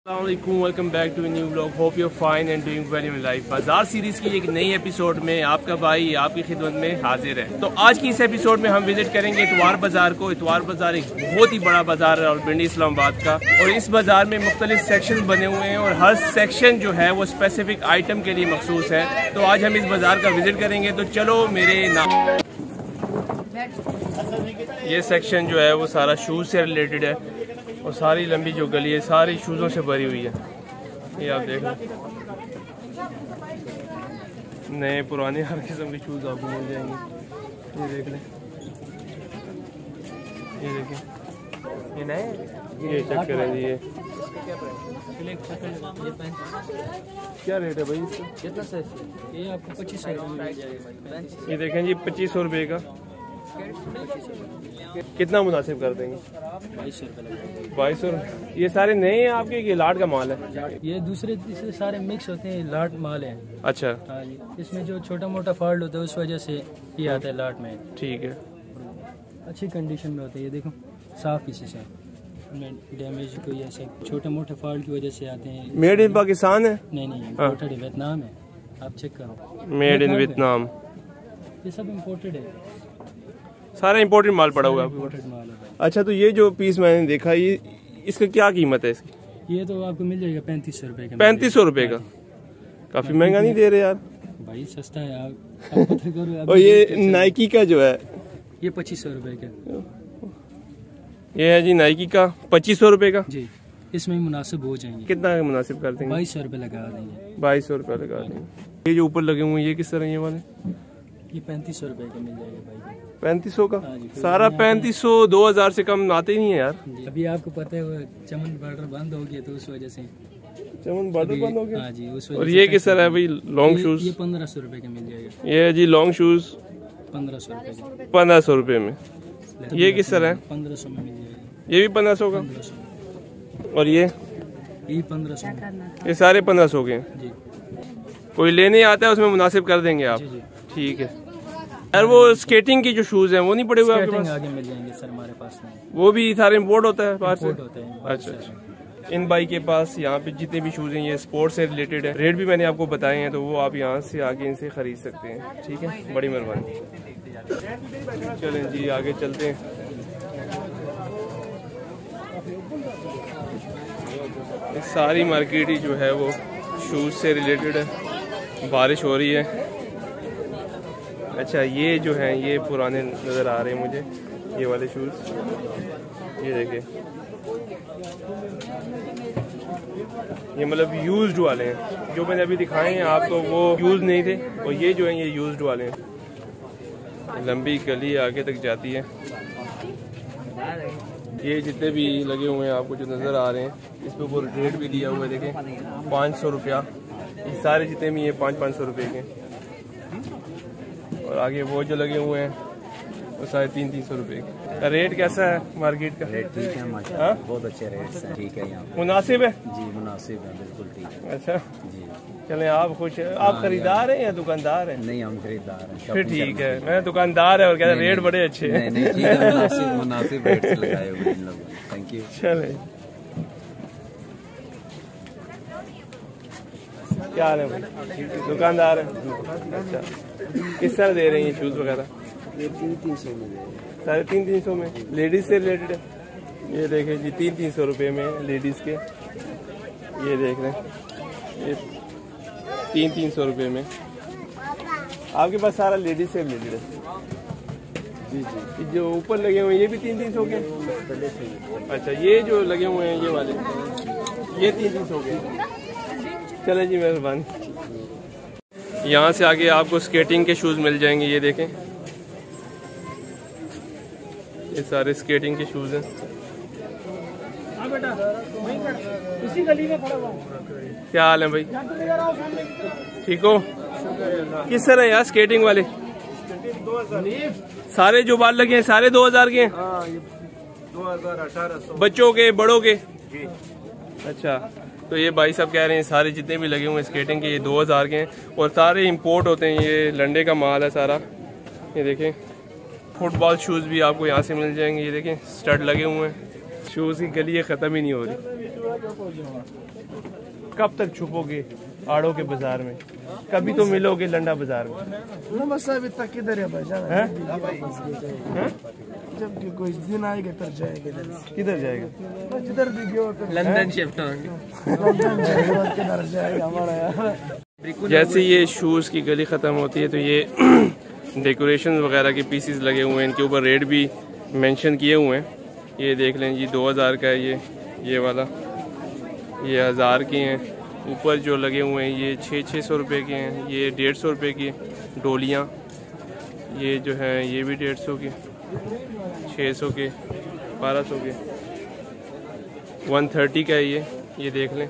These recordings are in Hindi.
Welcome back to new vlog. Hope you fine and doing well in life. बाजार सीरीज की एक नई एपिसोड में आपका भाई आपकी खिदमत में हाजिर है। तो आज की इस एपिसोड में हम विजिट करेंगे इतवार बाजार को। इतवार बाजार एक बहुत ही बड़ा बाजार है रावलपिंडी इस्लामाबाद का, और इस बाजार में मुख्तलिफ सेक्शन बने हुए हैं और हर सेक्शन जो है वो स्पेसिफिक आइटम के लिए मखसूस है। तो आज हम इस बाजार का विजिट करेंगे। तो चलो मेरे नाम। ये सेक्शन जो है वो सारा शूज से रिलेटेड है और सारी लंबी जो गली है सारी शूज़ों से भरी हुई है। ये आप देख लो, नए पुराने हर किस्म के शूज़ आपको मिल जाएंगे। ये देख लें, ये देखें, ये नए, ये चेक करें जी। ये क्या रेट है भाई इसका? कितना सर? ये आपको 2500। ये देखें जी 2500 रुपये का। कितना मुनासिब कर देंगे? 2200। ये सारे नए हैं आपके, ये लाट का माल है? ये दूसरे तीसरे सारे मिक्स होते हैं, लाट माल है। अच्छा, हाँ जी, इसमें जो छोटा मोटा फॉल्ट होता है उस वजह से ये आता है लाट में। ठीक है, अच्छी कंडीशन में होते हैं। ये देखो साफ पीसेस है, डैमेज कोई ऐसे छोटे मोटे फॉल्ट की वजह से आते हैं। मेड इन पाकिस्तान है? नहीं, इम्पोर्टेड है, वियतनाम है। आप चेक करो, मेड इन वियतनाम। ये सब इम्पोर्टेड है, सारा इम्पोर्टेड माल पड़ा हुआ है। इम्पोर्टेड माल है। अच्छा, तो ये जो पीस मैंने देखा, ये इसका क्या कीमत है इसकी? ये तो आपको मिल जाएगा 3500 रुपये का। 3500 रुपये का? काफी महंगा नहीं दे रहे यार भाई, सस्ता है आप। और ये नाइकी का जो है ये 2500 रुपये का। ये है जी नाइकी का 2500 रुपये का जी। इसमें मुनासिब हो जाएंगे। कितना मुनासिब कर देंगे? 2200 रुपये लगा देंगे। 2200 रुपये लगा देंगे। ये जो ऊपर लगे हुए हैं ये किस तरह, ये वाले? ये 3500 रुपये का मिल जाएगा भाई। 3500 का? सारा 3500, 2000 से कम आते ही नहीं है यार। अभी आपको पता है वो चमन बॉर्डर बंद हो गया तो उस वजह से चमन बॉर्डर बंद हो गया। हाँ जी, उस वजह। और ये किस तरह है भाई? Long shoes? ये 1500 रुपये का मिल जाएगा। ये है जी लॉन्ग शूज 1500 रुपये। 1500 रुपये में। ये किस तरह है? 1500 में मिल जाएगा। ये भी 1500 का? 1500। और ये 1500। ये सारे 1500 के हैं जी। कोई लेने आता है उसमें मुनासिब कर देंगे आप? जी। ठीक है यार। वो स्केटिंग की जो शूज हैं वो नहीं पड़े हुए आपके पास? आगे मिल जाएंगे सर, हमारे पास नहीं। वो भी सारे इम्पोर्ट होता है बाहर से? अच्छा। इन भाई के पास यहाँ पे जितने भी शूज हैं ये स्पोर्ट्स से रिलेटेड है। रेट भी मैंने आपको बताए हैं, तो वो आप यहाँ से आगे इनसे खरीद सकते हैं। ठीक है, बड़ी मेहरबानी। चलें जी आगे चलते हैं। सारी मार्केट ही जो है वो शूज से रिलेटेड है। बारिश हो रही है। अच्छा, ये जो हैं ये पुराने नज़र आ रहे हैं मुझे, ये वाले शूज़। ये देखिए, ये मतलब यूज्ड वाले हैं। जो मैंने अभी दिखाए हैं आपको वो यूज़ नहीं थे, और ये जो हैं ये यूज्ड वाले हैं। लंबी गली आगे तक जाती है। ये जितने भी लगे हुए हैं आपको जो नज़र आ रहे हैं, इस पर ऊपर रेट भी दिया हुआ है, देखें 500 रुपया। ये सारे जितने भी ये 500 रुपये के। और आगे वो जो लगे हुए हैं वो सारे 300 रुपये का। रेट कैसा है मार्केट का? रेट ठीक है माशाल्लाह, बहुत अच्छे रेट हैं। ठीक है, यहाँ मुनासिब है जी, मुनासिब है, बिल्कुल ठीक है। अच्छा जी, चलें, आप खुश हैं? आप खरीदार हैं या दुकानदार हैं? नहीं, हम खरीदार हैं। फिर ठीक है, मैं दुकानदार है और कहता रेट बड़े अच्छे हैं। नहीं, ठीक है, मुनासिब रेट से लगाए हुए इन लोगों ने। Thank you. चलें, क्या हाल है भाई? दुकानदार है? अच्छा, किस तरह दे रहे हैं ये शूज़ वगैरह? 300 में 350 में। लेडीज़ से रिलेटेड है? ये देखें जी 300 रुपये में लेडीज़ के। ये देख रहे हैं ये 300 रुपये में। आपके पास सारा लेडीज़ से रिलेटेड है? जी। जो ऊपर लगे हुए हैं ये भी 300 के? अच्छा, ये जो लगे हुए हैं ये वाले ये 300 के। चले जी, मेहरबानी। यहाँ से आगे आपको स्केटिंग के शूज़ मिल जाएंगे। ये देखें, ये सारे स्केटिंग के शूज़ हैं। क्या हाल है भाई? ठीक हो? किस तरह है यार स्केटिंग वाले? सारे जो बाल लगे हैं सारे 2000 के हैं? 2018 बच्चों के, बड़ों के? अच्छा, तो ये भाई साहब कह रहे हैं सारे जितने भी लगे हुए हैं स्केटिंग के ये 2000 के हैं और सारे इंपोर्ट होते हैं। ये लंडे का माल है सारा। ये देखें, फुटबॉल शूज़ भी आपको यहाँ से मिल जाएंगे। ये देखें, स्टड लगे हुए हैं। शूज़ की गली ये ख़त्म ही नहीं हो रही। कब तक छुपोगे आड़ों के बाजार में? कभी तो मिलोगे लंडा बाजार में। बस अभी तक किधर है भाईजान? जब कोई दिन आएगा फिर जाएगा। किधर जाएगा? जिधर भी गयो लंदन शिफ्ट होंगे। किधर जाएगा हमारा यार। जैसे ये शूज़ की गली ख़त्म होती है तो ये डेकोरेशन वगैरह के पीसेस लगे हुए हैं, इनके ऊपर रेट भी मेंशन किए हुए हैं। ये देख लें जी 2000 का है ये वाला, ये 1000 के हैं। ऊपर जो लगे हुए हैं ये 600 रुपये के हैं, ये 150 रुपये की डोलियाँ, ये जो है ये भी 150 के, 600 के, 1200 के। 130 का है ये देख लें,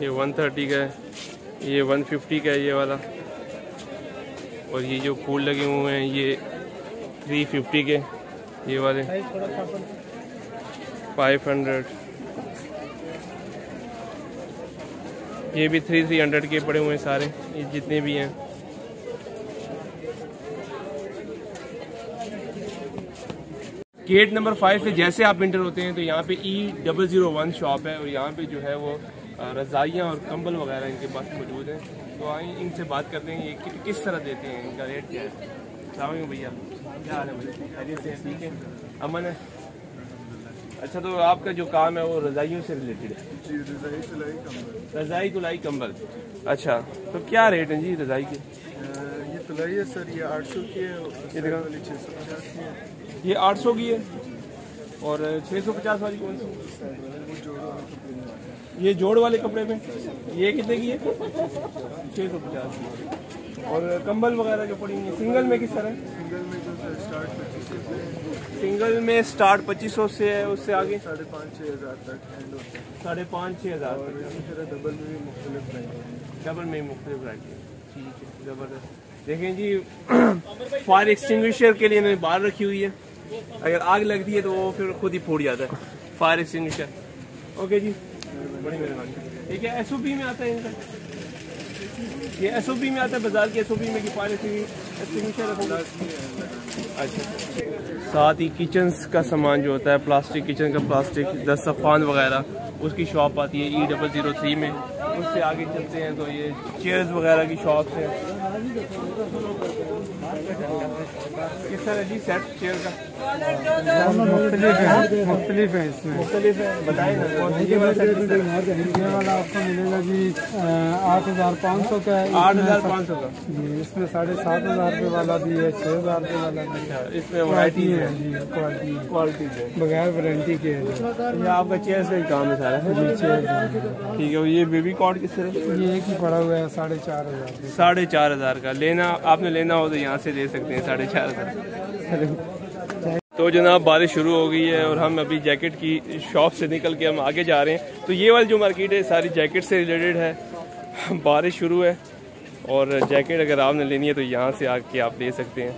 ये 130 का है, ये 150 का है ये वाला। और ये जो फूल लगे हुए हैं ये 350 के, ये वाले 500। ये भी 300 के पड़े हुए हैं सारे, ये जितने भी हैं। गेट नंबर 5 से जैसे आप इंटर होते हैं तो यहाँ पे E001 शॉप है और यहाँ पे जो है वो रज़ाइयाँ और कंबल वगैरह इनके पास मौजूद हैं। तो आइए इनसे बात करते हैं ये किस तरह देते हैं, इनका रेट क्या है। सलाम भैया, क्या हाल है भाई? खैरियत से ठीक है, अमन है? अच्छा, तो आपका जो काम है वो रज़ाइयों से रिलेटेड है? जी, रज़ाई तुलाई कंबल। अच्छा, तो क्या रेट है जी रज़ाई के? ये तुलाई है सर, ये 800 की है, ये देखो 650 की है। ये 800 की है और 650 वाली कौन सी? ये जोड़ वाले कपड़े में ये कितने की है? 650 की। और कंबल वगैरह जो पड़ी है सिंगल में किस तरह है? सिंगल में स्टार्ट 2500 से है, उससे आगे 5,500-6,000 तक एंड होता है। 5,500-6,000 डबल में भी मुख्तलिफ प्राइस है। डबल में मुख्तलिफ प्राइस है। ठीक है, ज़बरदस्त। देखें जी फायर एक्सटिंग्विशर के लिए मैंने बाहर रखी हुई है, अगर आग लगती है तो वो फिर खुद ही फूट जाता है, फायर एक्सटिंग्विशर। ओके जी, बड़ी मेहरबानी। ठीक है, SOP में आता है इनका, ये SOP में आता है बाजार की SOP में कि फायर एक्सटिंग्विशर रखूँगा। अच्छा, साथ ही किचन्स का सामान जो होता है, प्लास्टिक किचन का प्लास्टिक, दस्तरखान वगैरह, उसकी शॉप आती है E003 में। उससे आगे चलते हैं तो ये चेयर्स वगैरह की शॉप है। किस तरह जी सेट चेयर का? मुख्तलिफ है इसमें, मुख्तलिफ है, बताएं ना कौन सी? ये वाला आपको मिलेगा जी 8,500 का है। 8,500 का जी, इसमें 7,500 रुपये वाला भी है, 6,000 रुपये वाला भी है। इसमें वैरायटी है जी, क्वालिटी है, बगैर वारंटी के है। ये आपका चेयर से ही काम है सारा? ठीक है। ये बेबी कॉर्ड किस तरह? ये एक ही पड़ा हुआ है 4,500। 4,500 का आपने लेना हो तो यहाँ से ले सकते हैं 4,500। तो जनाब बारिश शुरू हो गई है और हम अभी जैकेट की शॉप से निकल के हम आगे जा रहे हैं। तो ये वाली जो मार्केट है सारी जैकेट से रिलेटेड है। बारिश शुरू है और जैकेट अगर आपने लेनी है तो यहाँ से आके आप ले सकते हैं।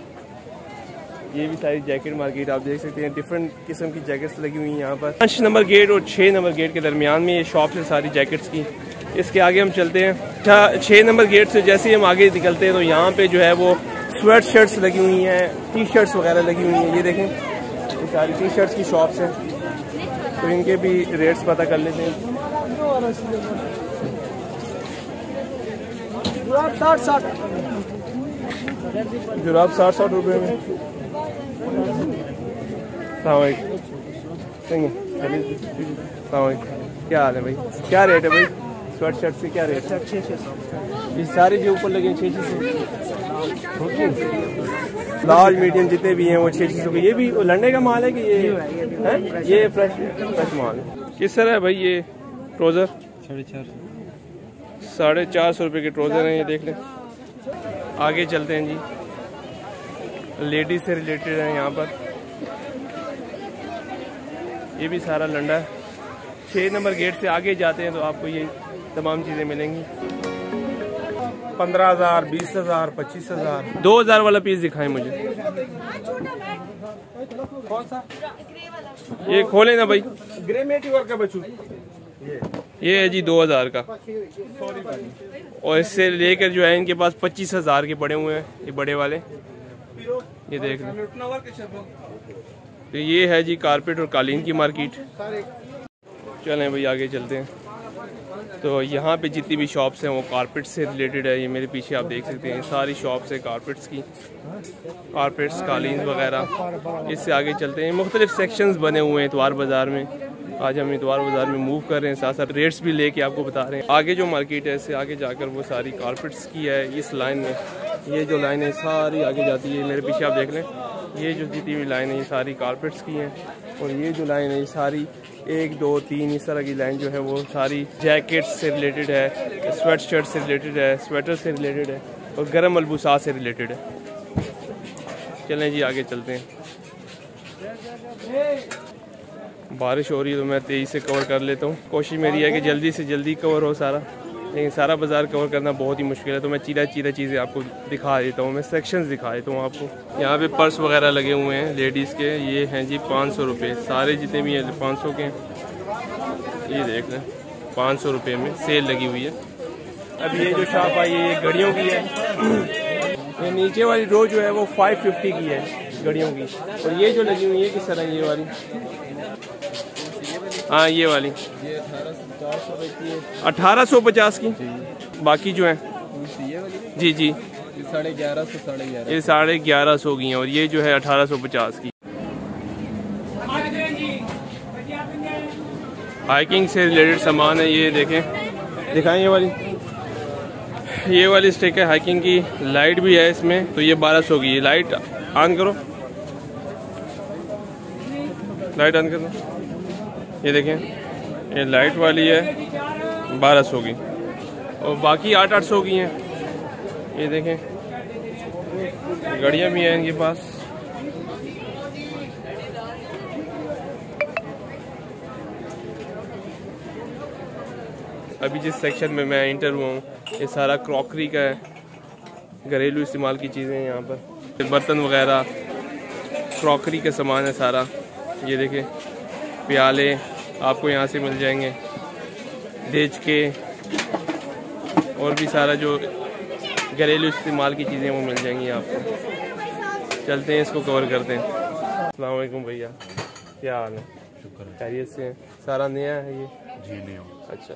ये भी सारी जैकेट मार्केट आप देख सकते हैं, डिफरेंट किस्म की जैकेट्स लगी हुई हैं यहाँ पर। 5 नंबर गेट और 6 नंबर गेट के दरमियान में ये शॉप है सारी जैकेट्स की। इसके आगे हम चलते हैं। 6 नंबर गेट से जैसे ही हम आगे निकलते हैं तो यहाँ पे जो है वो स्वेट शर्ट्स लगी हुई हैं, टी-शर्ट्स वगैरह लगी हुई हैं। ये देखें, ये सारी टी-शर्ट्स की शॉप्स हैं, तो इनके भी रेट्स पता कर लेते हैं। जुराब 60 रुपये में। क्या हाल है भाई? क्या रेट है भाई स्वेट शर्ट से? क्या रेट है? 600। ये सारे जो ऊपर लगे 600। लार्ज मीडियम जितने भी हैं वो 600 के। ये भी लंडे का माल है कि ये है? ये फ्रेश माल है। किस तरह है भाई ये ट्राउज़र? 450 रुपये के ट्राउज़र हैं, ये देख लें। आगे चलते हैं जी, लेडीज से रिलेटेड है यहाँ पर। ये भी सारा लंडा है। 6 नंबर गेट से आगे जाते हैं तो आपको ये तमाम चीज़ें मिलेंगी। 15,000, 20,000, 25,000। 2,000 वाला पीस दिखाएं मुझे। कौन सा? ये खोले ना भाई। ग्रे मेटिवर का बच्चू। ये है जी 2,000 का, और इससे लेकर जो है इनके पास 25,000 के पड़े हुए हैं, ये बड़े वाले। ये देख लें, तो ये है जी कारपेट और कालीन की मार्केट। चलें भाई आगे चलते हैं। तो यहाँ पे जितनी भी शॉप्स हैं वो कारपेट से रिलेटेड है। ये मेरे पीछे आप देख सकते हैं सारी शॉप्स है कारपेट्स की, कारपेट्स कालीन वगैरह। इससे आगे चलते हैं, मुख्तलिफ सेक्शंस बने हुए हैं इतवार बाज़ार में। आज हम इतवार बाज़ार में मूव कर रहे हैं, साथ साथ रेट्स भी लेके आपको बता रहे हैं। आगे जो मार्केट है इससे आगे जाकर वो सारी कारपेट्स की है। इस लाइन में ये जो लाइन है सारी आगे जाती है, मेरे पीछे आप देख लें, ये जो जितनी भी लाइन है ये सारी कारपेट्स की हैं। और ये जो लाइन है ये सारी 1 2 3 इस तरह की लाइन जो है वो सारी जैकेट्स से रिलेटेड है, स्वेट शर्ट से रिलेटेड है, स्वेटर से रिलेटेड है और गर्म मलबूसात से रिलेटेड है। चलें जी आगे चलते हैं। बारिश हो रही है तो मैं तेज़ी से कवर कर लेता हूँ। कोशिश मेरी है कि जल्दी से जल्दी कवर हो सारा, लेकिन सारा बाज़ार कवर करना बहुत ही मुश्किल है। तो मैं चीरा चीज़ें आपको दिखा देता हूँ, मैं सेक्शंस दिखा देता हूँ आपको। यहाँ पे पर्स वगैरह लगे हुए हैं लेडीज़ के, ये हैं जी 500 रुपये, सारे जितने भी हैं 500 के। ये देख लें 500 रुपये में सेल लगी हुई है। अब ये जो शॉप आई है ये घड़ियों की है। ये नीचे वाली रो जो है वो 550 की है घड़ियों की। और ये जो लगी हुई है किस तरह, ये वाली, हाँ ये वाली 1850 की। बाकी जो है जी जी ये 1150 ये 1150 की हैं। और ये जो है 1850 की। हाइकिंग से रिलेटेड सामान है, ये देखें, दिखाएं ये वाली स्टिक है हाइकिंग की। लाइट भी है इसमें, तो ये 1200 की। ये लाइट ऑन करो, लाइट ऑन करो। ये देखें ये लाइट वाली है 1200 की और बाकी 800 की हैं। ये देखें घड़ियाँ भी हैं इनके पास। अभी जिस सेक्शन में मैं इंटर हुआ हूँ ये सारा क्रॉकरी का है, घरेलू इस्तेमाल की चीज़ें हैं। यहाँ पर बर्तन वगैरह क्रॉकरी का सामान है सारा। ये देखें प्याले आपको यहाँ से मिल जाएंगे, देचके और भी सारा जो घरेलू इस्तेमाल की चीज़ें वो मिल जाएंगी आपको। चलते हैं इसको कवर करते हैं। अस्सलाम वालेकुम भैया, क्या हाल है? शुक्र है, खैरियत से हैं? सारा नया है ये? जी नहीं हो। अच्छा,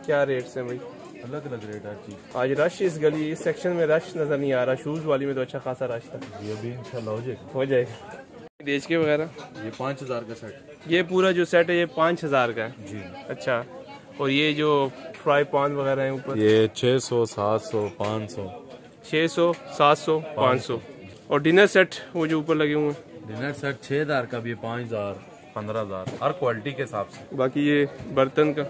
क्या रेट्स हैं भाई? अलग अलग रेट हर चीज़। आज रश इस गली इस सेक्शन में रश नज़र नहीं आ रहा, शूज़ वाली में तो अच्छा खासा रश था। ये अभी इंशाल्लाह हो जाएगा। देचके वगैरह ये 5000 का सेट। ये पूरा जो सेट है ये 5000 का है जी। अच्छा, और ये जो फ्राई पान वगैरह है ऊपर ये 600 700 500 600 700 500। और डिनर सेट वो जो ऊपर लगे हुए हैं डिनर सेट 6000 का भी है, 5000 15000 हर क्वालिटी के हिसाब से। बाकी ये बर्तन का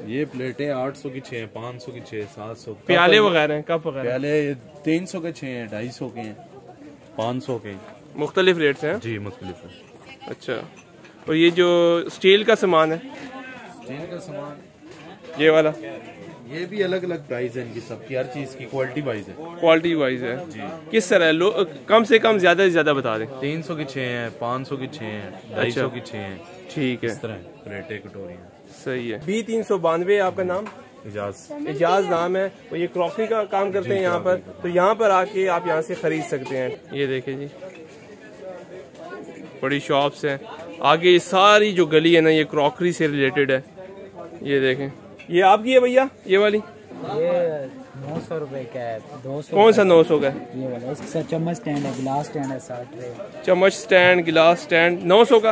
ये प्लेटें 800 की 6 500 की 6 700। प्याले वगैरह हैं, कप वगैरह प्याले 300 के 6 हैं, 250 के हैं, 500 के हैं। मुख्तलिफ रेट्स हैं जी मुख्तलिफ है। अच्छा, और ये जो स्टील का सामान है स्टील का सामान ये वाला ये भी अलग अलग प्राइस है इनकी, सबकी हर चीज की क्वालिटी वाइज है। क्वालिटी वाइज है जी। किस तरह है? कम से कम ज्यादा से ज्यादा बता दें। 300 की 6 हैं, 500 की 6 हैं, 250 की 6 हैं। ठीक है, इस तरह प्लेटें कटोरियाँ। सही है। B392 आपका नाम? इजाज नाम है। तो ये क्रॉकरी का काम करते हैं यहाँ पर, तो यहाँ पर आके आप यहाँ से खरीद सकते हैं। ये देखें जी बड़ी शॉप्स हैं। आगे ये सारी जो गली है ना ये क्रॉकरी से रिलेटेड है। ये देखें ये आपकी है भैया ये वाली? ये 900 रुपए का है। 200 कौन सा 900 का है? ये वाला, इसके साथ चम्मच स्टैंड है, गिलास स्टैंड है, 60 ट्रे। चम्मच स्टैंड गिलास स्टैंड 900 का।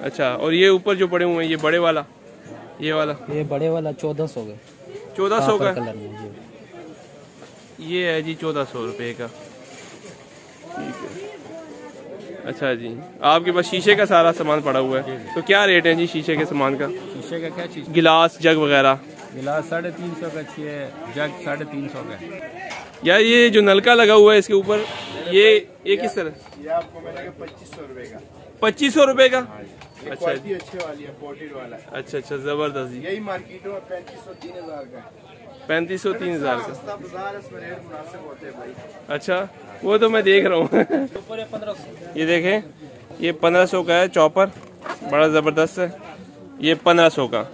अच्छा, और ये ऊपर जो पड़े हुए हैं ये बड़े वाला, ये वाला? ये बड़े वाला 1400 का। 1400 का कलर में जी। ये है जी 1400 रुपये का। ठीक है, अच्छा जी। आपके पास शीशे का सारा सामान पड़ा हुआ है, तो क्या रेट है जी शीशे के सामान का? शीशे का क्या चीज़? गिलास जग वगैरह। गिलास 350 का चाहिए, जग 350 का। यार ये जो नलका लगा हुआ है इसके ऊपर ये किस तरह? ये आपको मिलेगा 2500 रुपए का। 2500 रुपए का? ये अच्छा क्वालिटी अच्छे वाली है, पोर्टेड वाला है। अच्छा अच्छा, जबरदस्त जी। यही मार्केटों में 3500 3000 का है। 3500 3000 का? सस्ता बाजार है, इसमें रेट मुनासिब होते हैं भाई। अच्छा, वो तो मैं देख रहा हूँ। ये देखें ये 1500 का है चॉपर, बड़ा ज़बरदस्त है। ये 1500 का।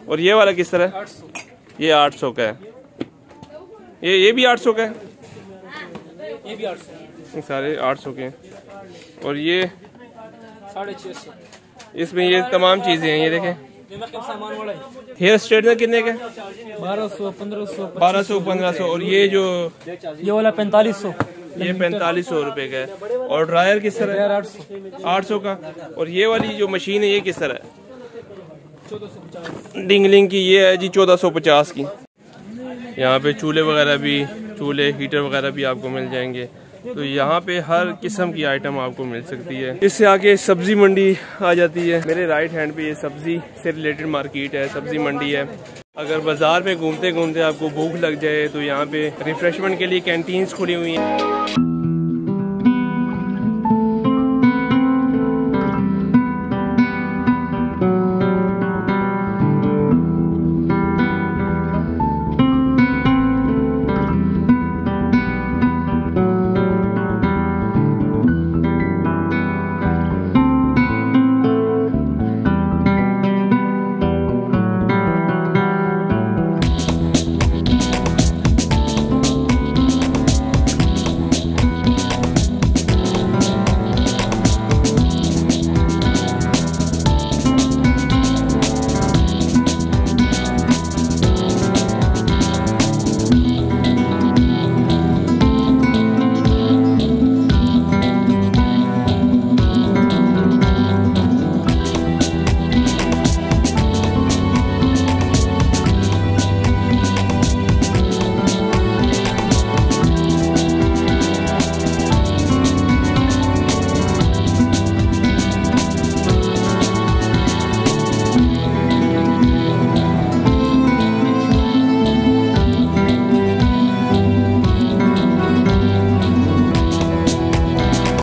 और ये वाला किस तरह? 800। ये 800 का है। ये भी 800 का है? ये भी 800। सारे 800 के हैं। और ये 650। इसमें ये तमाम चीजें हैं, ये देखें। सामान वाला हेयर स्ट्रेटनर कितने का? 1200, 1500, 1200, 1500। और ये जो ये वाला 4500, ये 4500 रुपए का है। और ड्रायर किस तरह है? 800 का। और ये वाली जो मशीन है ये किस तरह है? 1450। डिंगलिंग की ये है जी 1450 की। यहाँ पे चूल्हे वगैरह भी, चूल्हे हीटर वगैरह भी आपको मिल जाएंगे। तो यहाँ पे हर किस्म की आइटम आपको मिल सकती है। इससे आगे सब्जी मंडी आ जाती है। मेरे राइट हैंड पे ये सब्जी से रिलेटेड मार्केट है, सब्जी मंडी है। अगर बाजार में घूमते घूमते आपको भूख लग जाए तो यहाँ पे रिफ्रेशमेंट के लिए कैंटीन्स खुली हुई हैं।